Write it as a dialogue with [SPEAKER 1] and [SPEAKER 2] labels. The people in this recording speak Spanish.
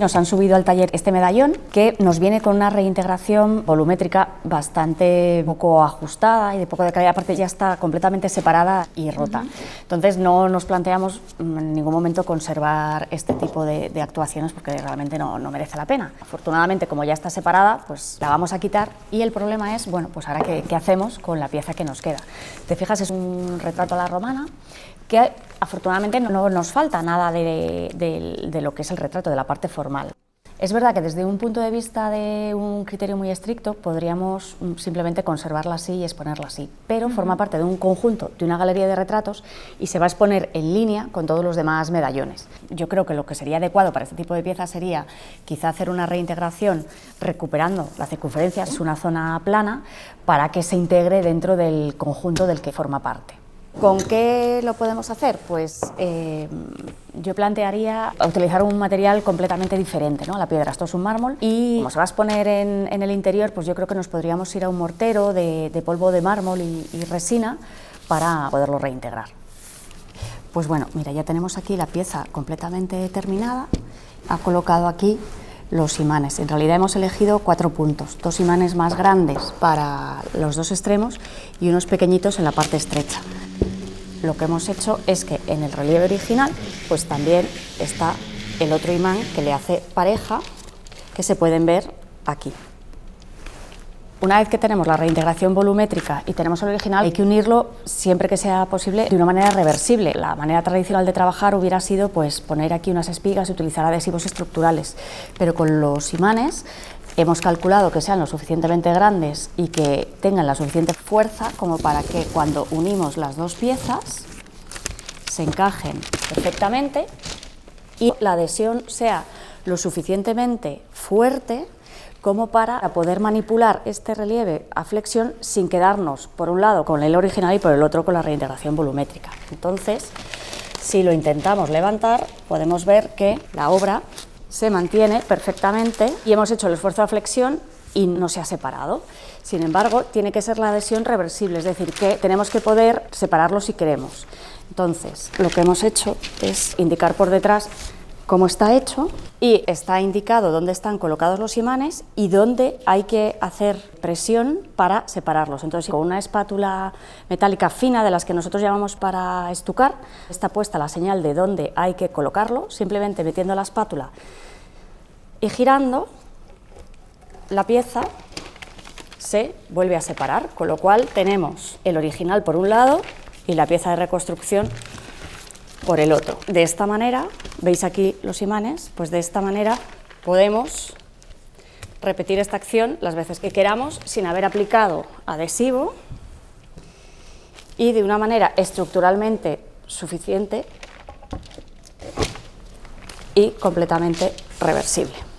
[SPEAKER 1] Nos han subido al taller este medallón que nos viene con una reintegración volumétrica bastante poco ajustada y de poco de calidad, aparte ya está completamente separada y rota. Entonces no nos planteamos en ningún momento conservar este tipo de actuaciones porque realmente no merece la pena. Afortunadamente, como ya está separada, pues la vamos a quitar y el problema es, bueno, pues ahora qué hacemos con la pieza que nos queda. Te fijas, es un retrato a la romana que afortunadamente no nos falta nada de lo que es el retrato, de la parte formal. Es verdad que desde un punto de vista de un criterio muy estricto podríamos simplemente conservarla así y exponerla así, pero forma parte de un conjunto, de una galería de retratos y se va a exponer en línea con todos los demás medallones. Yo creo que lo que sería adecuado para este tipo de piezas sería quizá hacer una reintegración recuperando la circunferencia, es una zona plana, para que se integre dentro del conjunto del que forma parte. ¿Con qué lo podemos hacer? Pues yo plantearía utilizar un material completamente diferente, ¿no? La piedra, esto es un mármol y como se va a exponer en el interior, pues yo creo que nos podríamos ir a un mortero de polvo de mármol y resina para poderlo reintegrar. Pues bueno, mira, ya tenemos aquí la pieza completamente terminada, ha colocado aquí los imanes. En realidad hemos elegido 4 puntos, 2 imanes más grandes para los 2 extremos y unos pequeñitos en la parte estrecha. Lo que hemos hecho es que en el relieve original pues también está el otro imán que le hace pareja, que se pueden ver aquí. Una vez que tenemos la reintegración volumétrica y tenemos el original, hay que unirlo siempre que sea posible de una manera reversible. La manera tradicional de trabajar hubiera sido pues poner aquí unas espigas y utilizar adhesivos estructurales, pero con los imanes hemos calculado que sean lo suficientemente grandes y que tengan la suficiente fuerza como para que cuando unimos las 2 piezas se encajen perfectamente y la adhesión sea lo suficientemente fuerte como para poder manipular este relieve a flexión sin quedarnos por un lado con el original y por el otro con la reintegración volumétrica. Entonces, si lo intentamos levantar, podemos ver que la obra se mantiene perfectamente y hemos hecho el esfuerzo de flexión y no se ha separado. Sin embargo, tiene que ser la adhesión reversible, es decir, que tenemos que poder separarlo si queremos. Entonces, lo que hemos hecho es indicar por detrás cómo está hecho y está indicado dónde están colocados los imanes y dónde hay que hacer presión para separarlos. Entonces, con una espátula metálica fina de las que nosotros llamamos para estucar, está puesta la señal de dónde hay que colocarlo, simplemente metiendo la espátula y girando, la pieza se vuelve a separar, con lo cual tenemos el original por un lado y la pieza de reconstrucción por el otro. De esta manera, veis aquí los imanes, pues de esta manera podemos repetir esta acción las veces que queramos sin haber aplicado adhesivo y de una manera estructuralmente suficiente y completamente reversible.